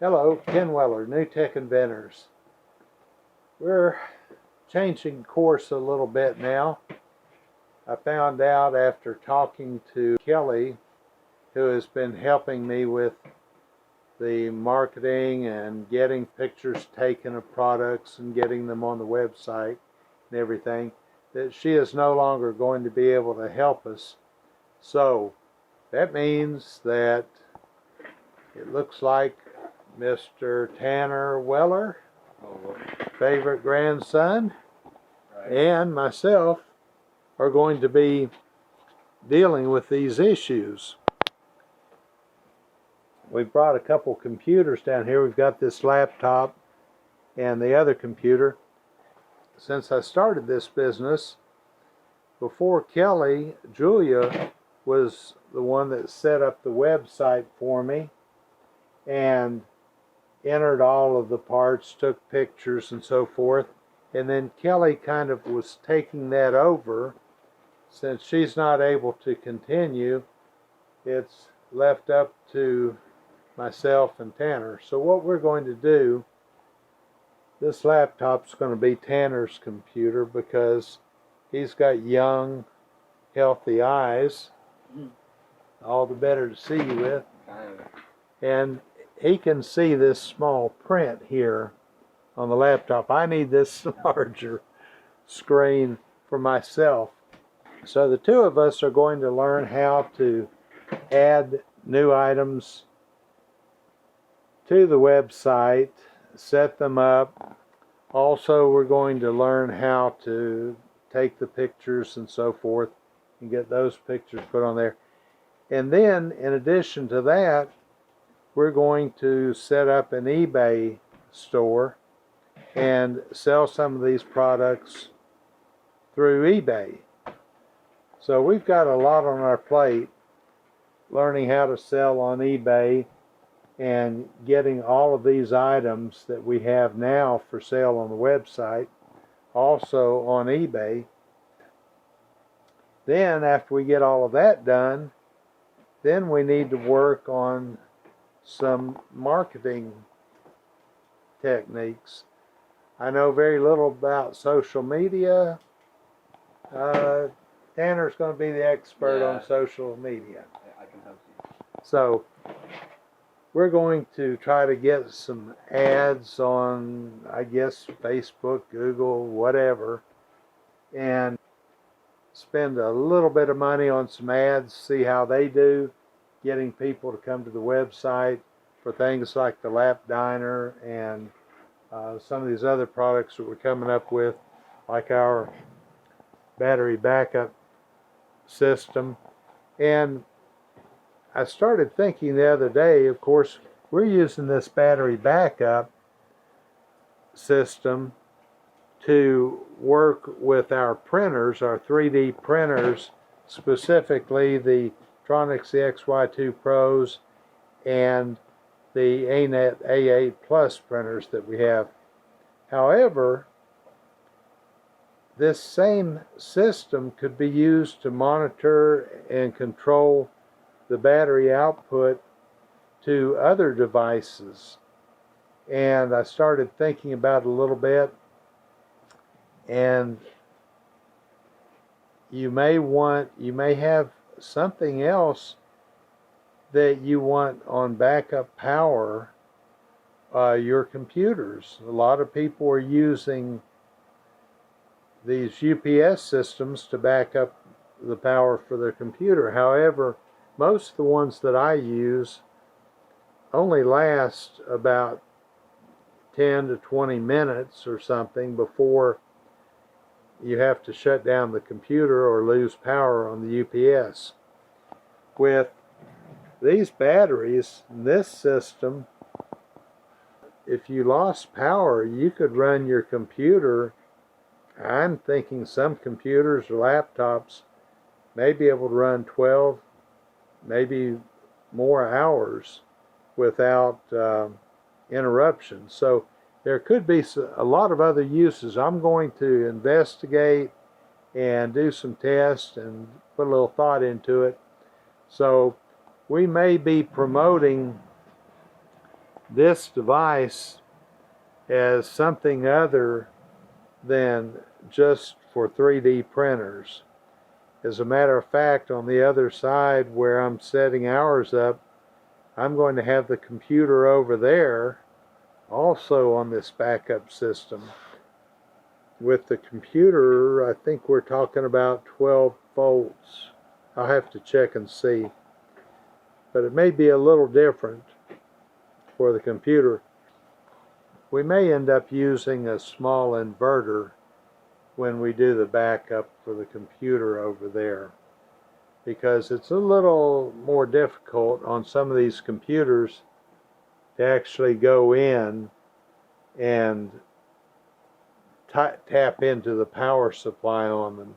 Hello, Ken Weller, New Tech Inventors. We're changing course a little bit now. I found out after talking to Kelly, who has been helping me with the marketing and getting pictures taken of products and getting them on the website and everything, that she is no longer going to be able to help us. So that means that it looks like Mr. Tanner Weller, favorite grandson, and myself are going to be dealing with these issues. We've brought a couple computers down here. We've got this laptop and the other computer. Since I started this business, before Kelly, Julia was the one that set up the website for me and entered all of the parts, took pictures and so forth. And then Kelly kind of was taking that over. Since she's not able to continue, it's left up to myself and Tanner. So what we're going to do, this laptop's going to be Tanner's computer because he's got young, healthy eyes, all the better to see you with. And he can see this small print here on the laptop. I need this larger screen for myself. So the two of us are going to learn how to add new items to the website, set them up. Also, we're going to learn how to take the pictures and so forth and get those pictures put on there. And then, in addition to that, we're going to set up an eBay store and sell some of these products through eBay. So we've got a lot on our plate, learning how to sell on eBay and getting all of these items that we have now for sale on the website also on eBay. Then after we get all of that done, then we need to work on some marketing techniques. I know very little about social media. Tanner's going to be the expert on social media. I can help you. So we're going to try to get some ads on, I guess, Facebook, Google, whatever, and spend a little bit of money on some ads, see how they do, getting people to come to the website for things like the Lap Diner and some of these other products that we're coming up with, like our battery backup system. And I started thinking the other day, of course, we're using this battery backup system to work with our printers, our 3D printers, specifically the Tronix XY2 Pros and the ANET A8 Plus printers that we have. However, this same system could be used to monitor and control the battery output to other devices. And I started thinking about it a little bit, and you may have something else that you want on backup power your computers. A lot of people are using these UPS systems to back up the power for their computer. However, most of the ones that I use only last about 10 to 20 minutes or something before you have to shut down the computer or lose power on the UPS. With these batteries, this system, if you lost power, you could run your computer. I'm thinking some computers or laptops may be able to run 12, maybe more hours without interruption. So there could be a lot of other uses. I'm going to investigate and do some tests and put a little thought into it. So we may be promoting this device as something other than just for 3D printers. As a matter of fact, on the other side where I'm setting ours up, I'm going to have the computer over there also on this backup system. With the computer, I think we're talking about 12 volts. I'll have to check and see. But it may be a little different for the computer. We may end up using a small inverter when we do the backup for the computer over there, because it's a little more difficult on some of these computers to actually go in and tap into the power supply on them.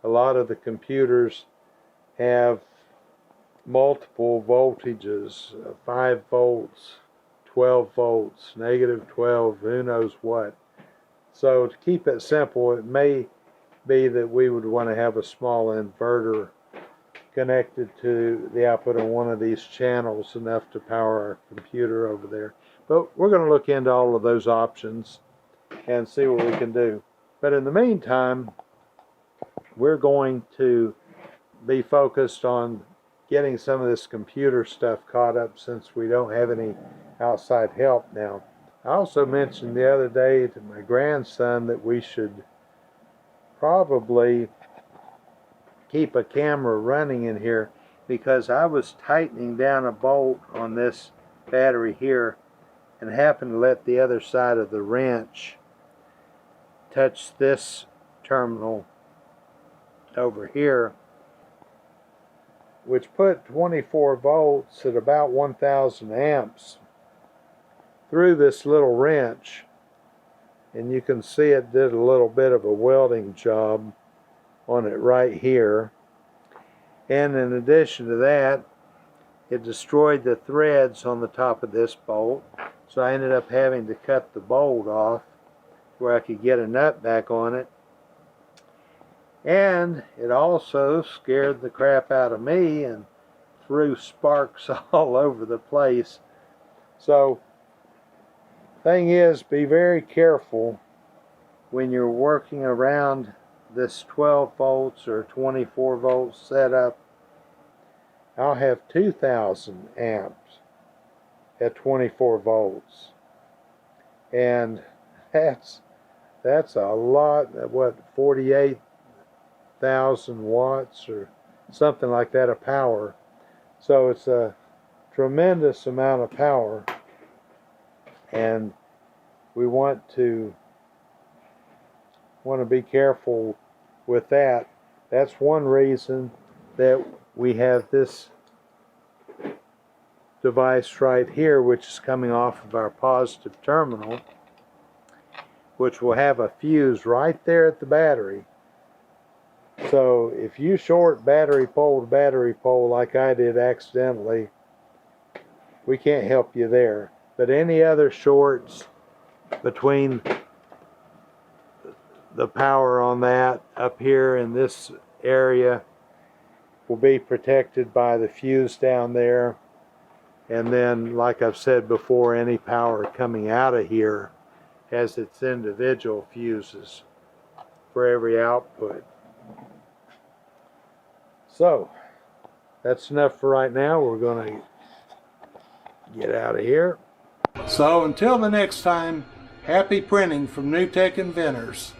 A lot of the computers have multiple voltages, 5 volts, 12 volts, negative 12, who knows what. So to keep it simple, it may be that we would want to have a small inverter connected to the output on one of these channels, enough to power our computer over there. But we're going to look into all of those options and see what we can do. But in the meantime, we're going to be focused on getting some of this computer stuff caught up, since we don't have any outside help now. I also mentioned the other day to my grandson that we should probably keep a camera running in here, because I was tightening down a bolt on this battery here and happened to let the other side of the wrench touch this terminal over here, which put 24 volts at about 1000 amps through this little wrench, and you can see it did a little bit of a welding job on it right here. And in addition to that, it destroyed the threads on the top of this bolt, so I ended up having to cut the bolt off where I could get a nut back on it. And it also scared the crap out of me and threw sparks all over the place. So thing is, be very careful when you're working around this 12 volts or 24 volt setup. I'll have 2000 amps at 24 volts, and that's a lot. What, 48,000 watts or something like that of power. So it's a tremendous amount of power, and we want to be careful with that. That's one reason that we have this device right here, which is coming off of our positive terminal, which will have a fuse right there at the battery. So if you short battery pole to battery pole like I did accidentally, we can't help you there. But any other shorts between the power on that up here in this area will be protected by the fuse down there. And then, like I've said before, any power coming out of here has its individual fuses for every output. So that's enough for right now. We're going to get out of here. So until the next time, happy printing from NewTek Inventors.